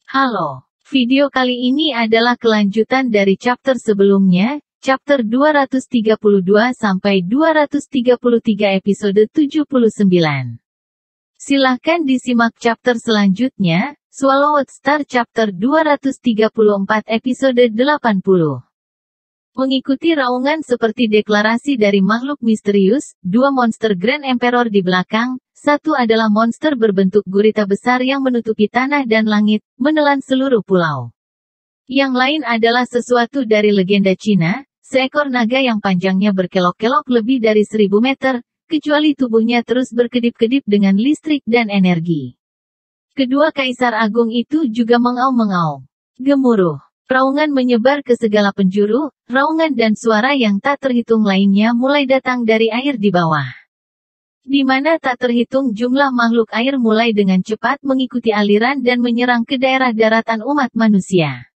Halo, video kali ini adalah kelanjutan dari chapter sebelumnya, chapter 232 sampai 233 episode 79. Silahkan disimak chapter selanjutnya, Swallowed Star chapter 234 episode 80. Mengikuti raungan seperti deklarasi dari makhluk misterius, dua monster Grand Emperor di belakang. Satu adalah monster berbentuk gurita besar yang menutupi tanah dan langit, menelan seluruh pulau. Yang lain adalah sesuatu dari legenda Cina, seekor naga yang panjangnya berkelok-kelok lebih dari 1000 meter, kecuali tubuhnya terus berkedip-kedip dengan listrik dan energi. Kedua kaisar agung itu juga mengaum-mengaum. Gemuruh. Raungan menyebar ke segala penjuru, raungan dan suara yang tak terhitung lainnya mulai datang dari air di bawah. Di mana tak terhitung jumlah makhluk air mulai dengan cepat mengikuti aliran dan menyerang ke daerah daratan umat manusia.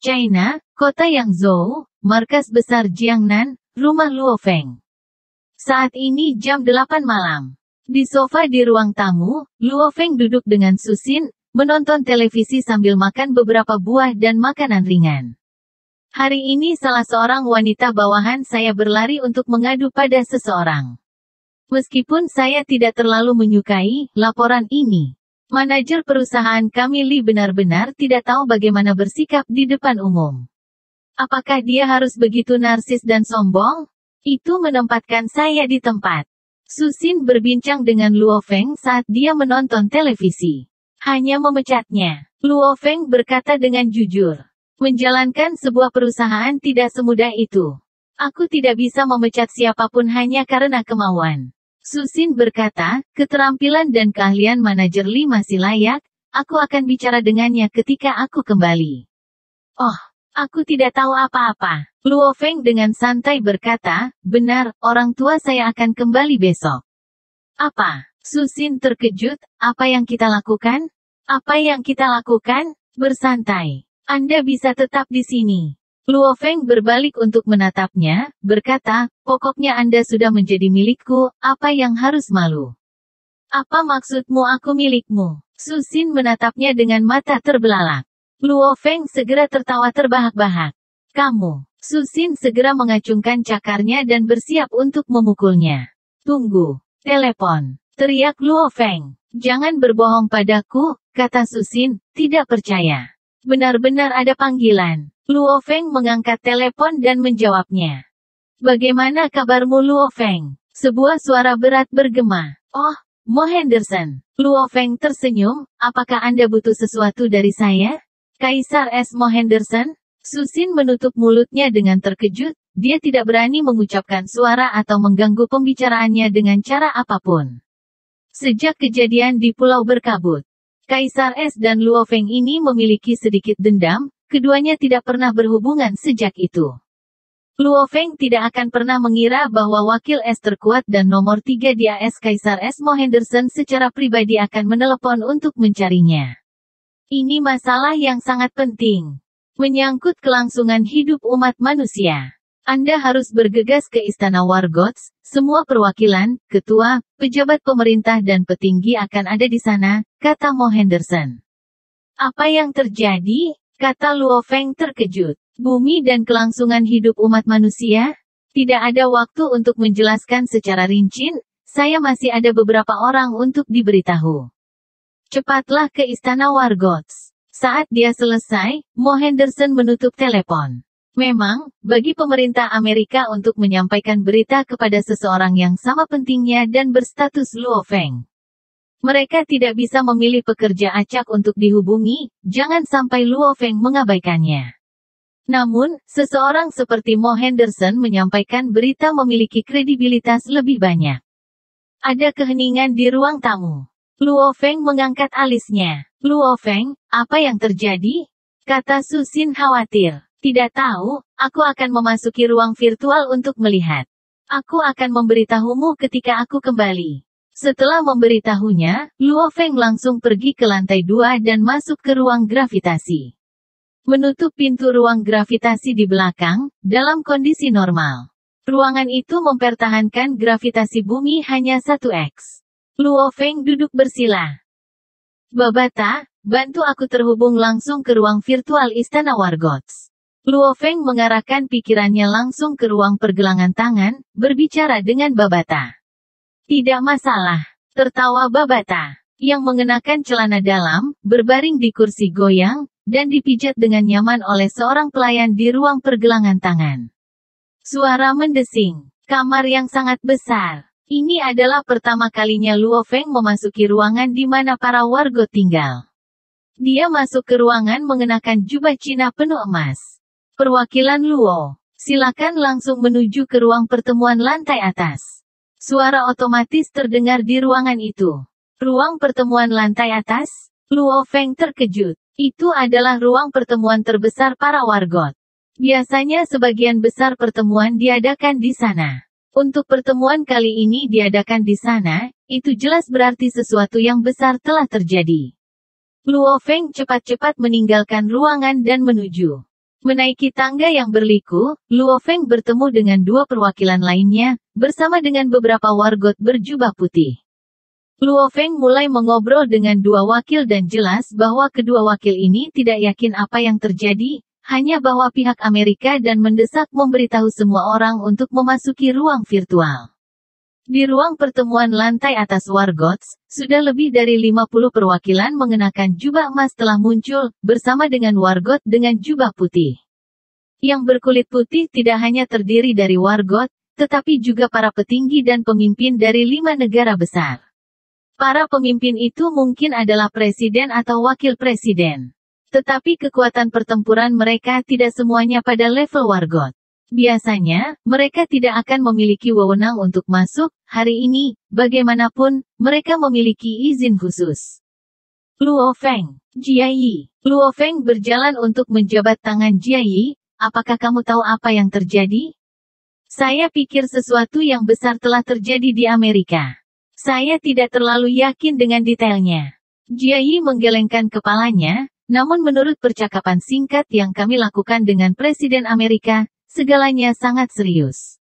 China, kota Yangzhou, markas besar Jiangnan, rumah Luo Feng. Saat ini jam 8 malam. Di sofa di ruang tamu, Luo Feng duduk dengan Susin, menonton televisi sambil makan beberapa buah dan makanan ringan. Hari ini salah seorang wanita bawahan saya berlari untuk mengadu pada seseorang. Meskipun saya tidak terlalu menyukai laporan ini, manajer perusahaan kami Li benar-benar tidak tahu bagaimana bersikap di depan umum. Apakah dia harus begitu narsis dan sombong? Itu menempatkan saya di tempat. Susin berbincang dengan Luo Feng saat dia menonton televisi. Hanya memecatnya. Luo Feng berkata dengan jujur. Menjalankan sebuah perusahaan tidak semudah itu. Aku tidak bisa memecat siapapun hanya karena kemauan. Susin berkata, keterampilan dan keahlian manajer Li masih layak, aku akan bicara dengannya ketika aku kembali. Oh, aku tidak tahu apa-apa. Luo Feng dengan santai berkata, benar, orang tua saya akan kembali besok. Apa? Susin terkejut, apa yang kita lakukan? Apa yang kita lakukan? Bersantai. Anda bisa tetap di sini. Luo Feng berbalik untuk menatapnya, berkata, pokoknya Anda sudah menjadi milikku, apa yang harus malu? Apa maksudmu aku milikmu? Susin menatapnya dengan mata terbelalak. Luo Feng segera tertawa terbahak-bahak. Kamu. Susin segera mengacungkan cakarnya dan bersiap untuk memukulnya. Tunggu. Telepon. Teriak Luo Feng. Jangan berbohong padaku, kata Susin, tidak percaya. Benar-benar ada panggilan. Luo Feng mengangkat telepon dan menjawabnya. Bagaimana kabarmu Luo Feng? Sebuah suara berat bergema. Oh, Mo Henderson. Luo Feng tersenyum, apakah Anda butuh sesuatu dari saya? Kaisar S. Mo Henderson? Susin menutup mulutnya dengan terkejut, dia tidak berani mengucapkan suara atau mengganggu pembicaraannya dengan cara apapun. Sejak kejadian di Pulau Berkabut, Kaisar S dan Luo Feng ini memiliki sedikit dendam, keduanya tidak pernah berhubungan sejak itu. Luo Feng tidak akan pernah mengira bahwa wakil S terkuat dan nomor 3 di AS Kaisar S Mo Henderson secara pribadi akan menelepon untuk mencarinya. Ini masalah yang sangat penting. Menyangkut kelangsungan hidup umat manusia. Anda harus bergegas ke Istana Wargots, semua perwakilan, ketua, pejabat pemerintah dan petinggi akan ada di sana, kata Mo Henderson. Apa yang terjadi? Kata Luo Feng terkejut. Bumi dan kelangsungan hidup umat manusia? Tidak ada waktu untuk menjelaskan secara rinci, saya masih ada beberapa orang untuk diberitahu. Cepatlah ke Istana Wargots. Saat dia selesai, Mo Henderson menutup telepon. Memang, bagi pemerintah Amerika untuk menyampaikan berita kepada seseorang yang sama pentingnya dan berstatus Luo Feng. Mereka tidak bisa memilih pekerja acak untuk dihubungi, jangan sampai Luo Feng mengabaikannya. Namun, seseorang seperti Mo Henderson menyampaikan berita memiliki kredibilitas lebih banyak. Ada keheningan di ruang tamu. Luo Feng mengangkat alisnya. Luo Feng, apa yang terjadi? Kata Susin khawatir. Tidak tahu, aku akan memasuki ruang virtual untuk melihat. Aku akan memberitahumu ketika aku kembali. Setelah memberitahunya, Luo Feng langsung pergi ke lantai 2 dan masuk ke ruang gravitasi. Menutup pintu ruang gravitasi di belakang, dalam kondisi normal. Ruangan itu mempertahankan gravitasi bumi hanya 1x. Luo Feng duduk bersila. Babata, bantu aku terhubung langsung ke ruang virtual Istana Wargots. Luo Feng mengarahkan pikirannya langsung ke ruang pergelangan tangan, berbicara dengan Babata. Tidak masalah, tertawa Babata, yang mengenakan celana dalam, berbaring di kursi goyang, dan dipijat dengan nyaman oleh seorang pelayan di ruang pergelangan tangan. Suara mendesing, kamar yang sangat besar. Ini adalah pertama kalinya Luo Feng memasuki ruangan di mana para wargot tinggal. Dia masuk ke ruangan mengenakan jubah Cina penuh emas. Perwakilan Luo, silakan langsung menuju ke ruang pertemuan lantai atas. Suara otomatis terdengar di ruangan itu. Ruang pertemuan lantai atas? Luo Feng terkejut. Itu adalah ruang pertemuan terbesar para wargot. Biasanya sebagian besar pertemuan diadakan di sana. Untuk pertemuan kali ini diadakan di sana, itu jelas berarti sesuatu yang besar telah terjadi. Luo Feng cepat-cepat meninggalkan ruangan dan menuju. Menaiki tangga yang berliku, Luo Feng bertemu dengan dua perwakilan lainnya, bersama dengan beberapa wargot berjubah putih. Luo Feng mulai mengobrol dengan dua wakil dan jelas bahwa kedua wakil ini tidak yakin apa yang terjadi, hanya bahwa pihak Amerika dan mendesak memberitahu semua orang untuk memasuki ruang virtual. Di ruang pertemuan lantai atas Wargots, sudah lebih dari 50 perwakilan mengenakan jubah emas telah muncul, bersama dengan Wargot dengan jubah putih. Yang berkulit putih tidak hanya terdiri dari Wargot, tetapi juga para petinggi dan pemimpin dari 5 negara besar. Para pemimpin itu mungkin adalah presiden atau wakil presiden. Tetapi kekuatan pertempuran mereka tidak semuanya pada level Wargot. Biasanya, mereka tidak akan memiliki wewenang untuk masuk, hari ini, bagaimanapun, mereka memiliki izin khusus. Luo Feng, Jia Yi. Luo Feng berjalan untuk menjabat tangan Jia Yi, apakah kamu tahu apa yang terjadi? Saya pikir sesuatu yang besar telah terjadi di Amerika. Saya tidak terlalu yakin dengan detailnya. Jia Yi menggelengkan kepalanya. Namun menurut percakapan singkat yang kami lakukan dengan Presiden Amerika, segalanya sangat serius.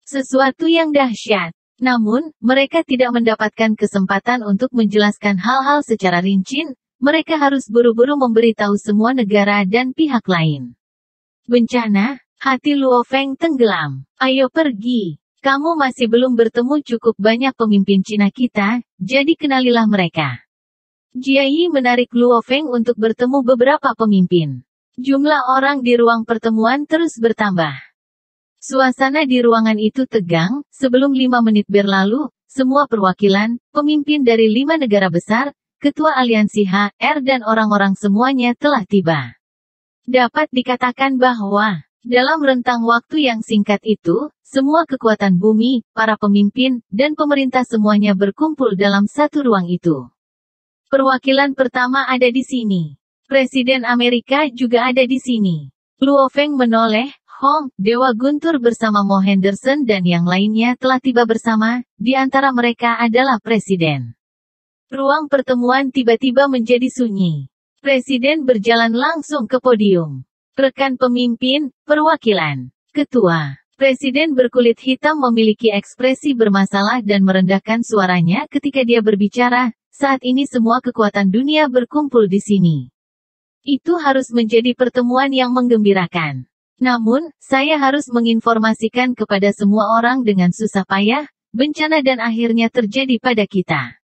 Sesuatu yang dahsyat. Namun, mereka tidak mendapatkan kesempatan untuk menjelaskan hal-hal secara rinci, mereka harus buru-buru memberitahu semua negara dan pihak lain. Bencana, hati Luo Feng tenggelam. Ayo pergi. Kamu masih belum bertemu cukup banyak pemimpin Cina kita, jadi kenalilah mereka. Jia Yi menarik Luo Feng untuk bertemu beberapa pemimpin. Jumlah orang di ruang pertemuan terus bertambah. Suasana di ruangan itu tegang, sebelum 5 menit berlalu, semua perwakilan, pemimpin dari 5 negara besar, ketua aliansi HR dan orang-orang semuanya telah tiba. Dapat dikatakan bahwa, dalam rentang waktu yang singkat itu, semua kekuatan bumi, para pemimpin, dan pemerintah semuanya berkumpul dalam satu ruang itu. Perwakilan pertama ada di sini. Presiden Amerika juga ada di sini. Luo Feng menoleh, Hong, Dewa Guntur bersama Mo Henderson dan yang lainnya telah tiba bersama, di antara mereka adalah Presiden. Ruang pertemuan tiba-tiba menjadi sunyi. Presiden berjalan langsung ke podium. Rekan pemimpin, perwakilan, ketua. Presiden berkulit hitam memiliki ekspresi bermasalah dan merendahkan suaranya ketika dia berbicara. Saat ini semua kekuatan dunia berkumpul di sini. Itu harus menjadi pertemuan yang menggembirakan. Namun, saya harus menginformasikan kepada semua orang dengan susah payah, bencana dan akhirnya terjadi pada kita.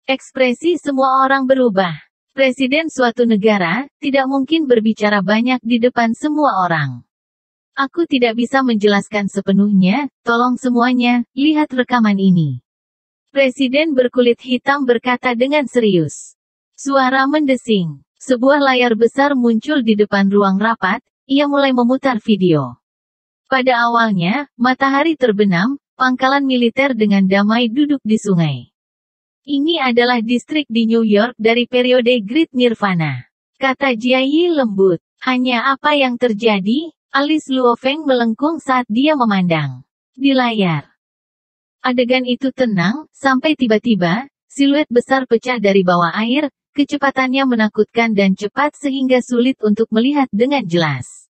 Ekspresi semua orang berubah. Presiden suatu negara, tidak mungkin berbicara banyak di depan semua orang. Aku tidak bisa menjelaskan sepenuhnya, tolong semuanya, lihat rekaman ini. Presiden berkulit hitam berkata dengan serius. Suara mendesing. Sebuah layar besar muncul di depan ruang rapat, ia mulai memutar video. Pada awalnya, matahari terbenam, pangkalan militer dengan damai duduk di sungai. Ini adalah distrik di New York dari periode Great Nirvana. Kata Jia Yi lembut. Hanya apa yang terjadi? Alis Luo Feng melengkung saat dia memandang. Di layar. Adegan itu tenang, sampai tiba-tiba, siluet besar pecah dari bawah air, kecepatannya menakutkan dan cepat sehingga sulit untuk melihat dengan jelas.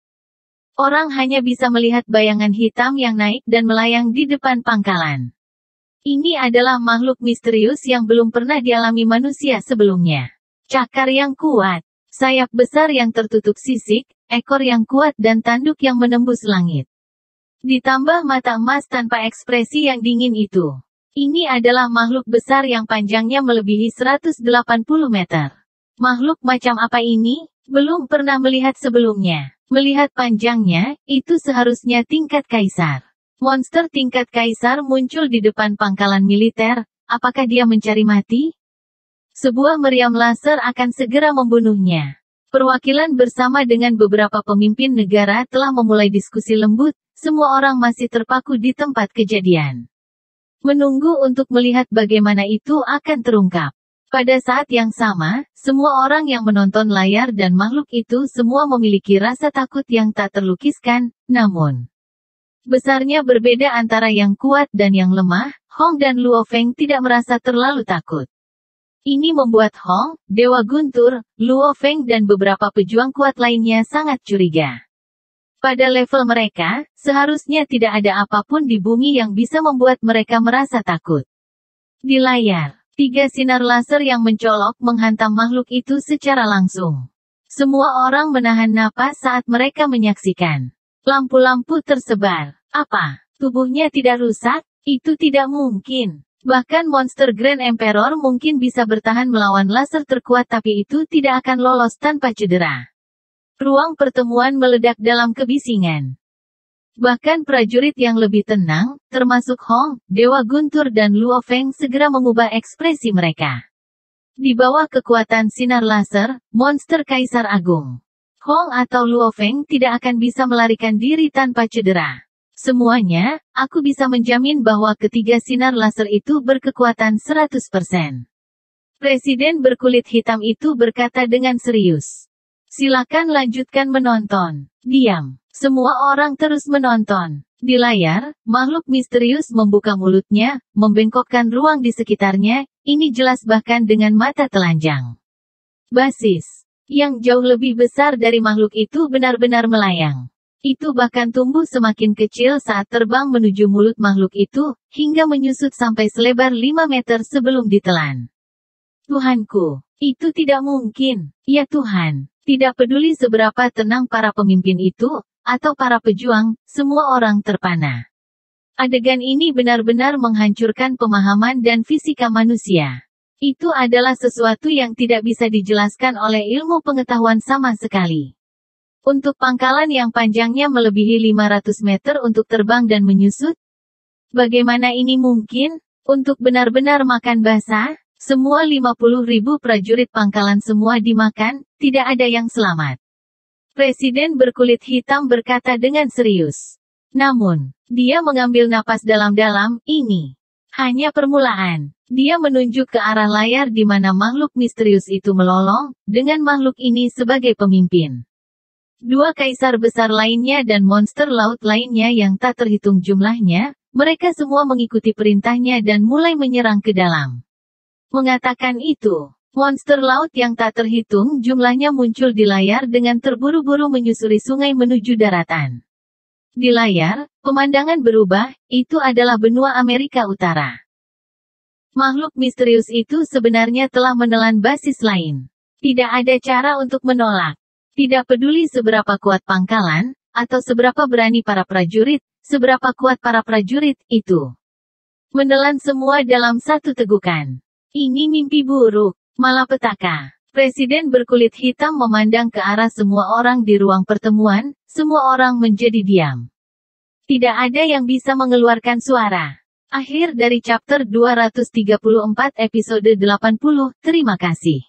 Orang hanya bisa melihat bayangan hitam yang naik dan melayang di depan pangkalan. Ini adalah makhluk misterius yang belum pernah dialami manusia sebelumnya. cakar yang kuat, sayap besar yang tertutup sisik, ekor yang kuat dan tanduk yang menembus langit. Ditambah mata emas tanpa ekspresi yang dingin itu. Ini adalah makhluk besar yang panjangnya melebihi 180 meter. Makhluk macam apa ini? Belum pernah melihat sebelumnya. Melihat panjangnya, itu seharusnya tingkat kaisar. Monster tingkat kaisar muncul di depan pangkalan militer. Apakah dia mencari mati? Sebuah meriam laser akan segera membunuhnya. Perwakilan bersama dengan beberapa pemimpin negara telah memulai diskusi lembut. Semua orang masih terpaku di tempat kejadian. Menunggu untuk melihat bagaimana itu akan terungkap. Pada saat yang sama, semua orang yang menonton layar dan makhluk itu semua memiliki rasa takut yang tak terlukiskan, namun besarnya berbeda antara yang kuat dan yang lemah. Hong dan Luo Feng tidak merasa terlalu takut. Ini membuat Hong, Dewa Guntur, Luo Feng dan beberapa pejuang kuat lainnya sangat curiga. Pada level mereka, seharusnya tidak ada apapun di bumi yang bisa membuat mereka merasa takut. Di layar, 3 sinar laser yang mencolok menghantam makhluk itu secara langsung. Semua orang menahan napas saat mereka menyaksikan. Lampu-lampu tersebar. Apa? Tubuhnya tidak rusak? Itu tidak mungkin. Bahkan monster Grand Emperor mungkin bisa bertahan melawan laser terkuat tapi itu tidak akan lolos tanpa cedera. Ruang pertemuan meledak dalam kebisingan. Bahkan prajurit yang lebih tenang, termasuk Hong, Dewa Guntur dan Luo Feng segera mengubah ekspresi mereka. Di bawah kekuatan sinar laser, monster Kaisar Agung, Hong atau Luo Feng tidak akan bisa melarikan diri tanpa cedera. Semuanya, aku bisa menjamin bahwa ketiga sinar laser itu berkekuatan 100%. Presiden berkulit hitam itu berkata dengan serius. Silakan lanjutkan menonton. Diam. Semua orang terus menonton. Di layar, makhluk misterius membuka mulutnya, membengkokkan ruang di sekitarnya, ini jelas bahkan dengan mata telanjang. Basis yang jauh lebih besar dari makhluk itu benar-benar melayang. Itu bahkan tumbuh semakin kecil saat terbang menuju mulut makhluk itu, hingga menyusut sampai selebar 5 meter sebelum ditelan. Tuhanku, itu tidak mungkin. Ya Tuhan. Tidak peduli seberapa tenang para pemimpin itu, atau para pejuang, semua orang terpana. Adegan ini benar-benar menghancurkan pemahaman dan fisika manusia. Itu adalah sesuatu yang tidak bisa dijelaskan oleh ilmu pengetahuan sama sekali. Untuk pangkalan yang panjangnya melebihi 500 meter untuk terbang dan menyusut? Bagaimana ini mungkin? Untuk benar-benar makan basah? Semua 50.000 prajurit pangkalan semua dimakan, tidak ada yang selamat. Presiden berkulit hitam berkata dengan serius. Namun, dia mengambil napas dalam-dalam, ini hanya permulaan. Dia menunjuk ke arah layar di mana makhluk misterius itu melolong, dengan makhluk ini sebagai pemimpin. 2 kaisar besar lainnya dan monster laut lainnya yang tak terhitung jumlahnya, mereka semua mengikuti perintahnya dan mulai menyerang ke dalam. Mengatakan itu, monster laut yang tak terhitung jumlahnya muncul di layar dengan terburu-buru menyusuri sungai menuju daratan. Di layar, pemandangan berubah, itu adalah benua Amerika Utara. Makhluk misterius itu sebenarnya telah menelan basis lain. Tidak ada cara untuk menolak. Tidak peduli seberapa kuat pangkalan, atau seberapa berani para prajurit, seberapa kuat para prajurit, itu menelan semua dalam satu tegukan. Ini mimpi buruk, malapetaka. Presiden berkulit hitam memandang ke arah semua orang di ruang pertemuan, semua orang menjadi diam. Tidak ada yang bisa mengeluarkan suara. Akhir dari chapter 234 episode 80, terima kasih.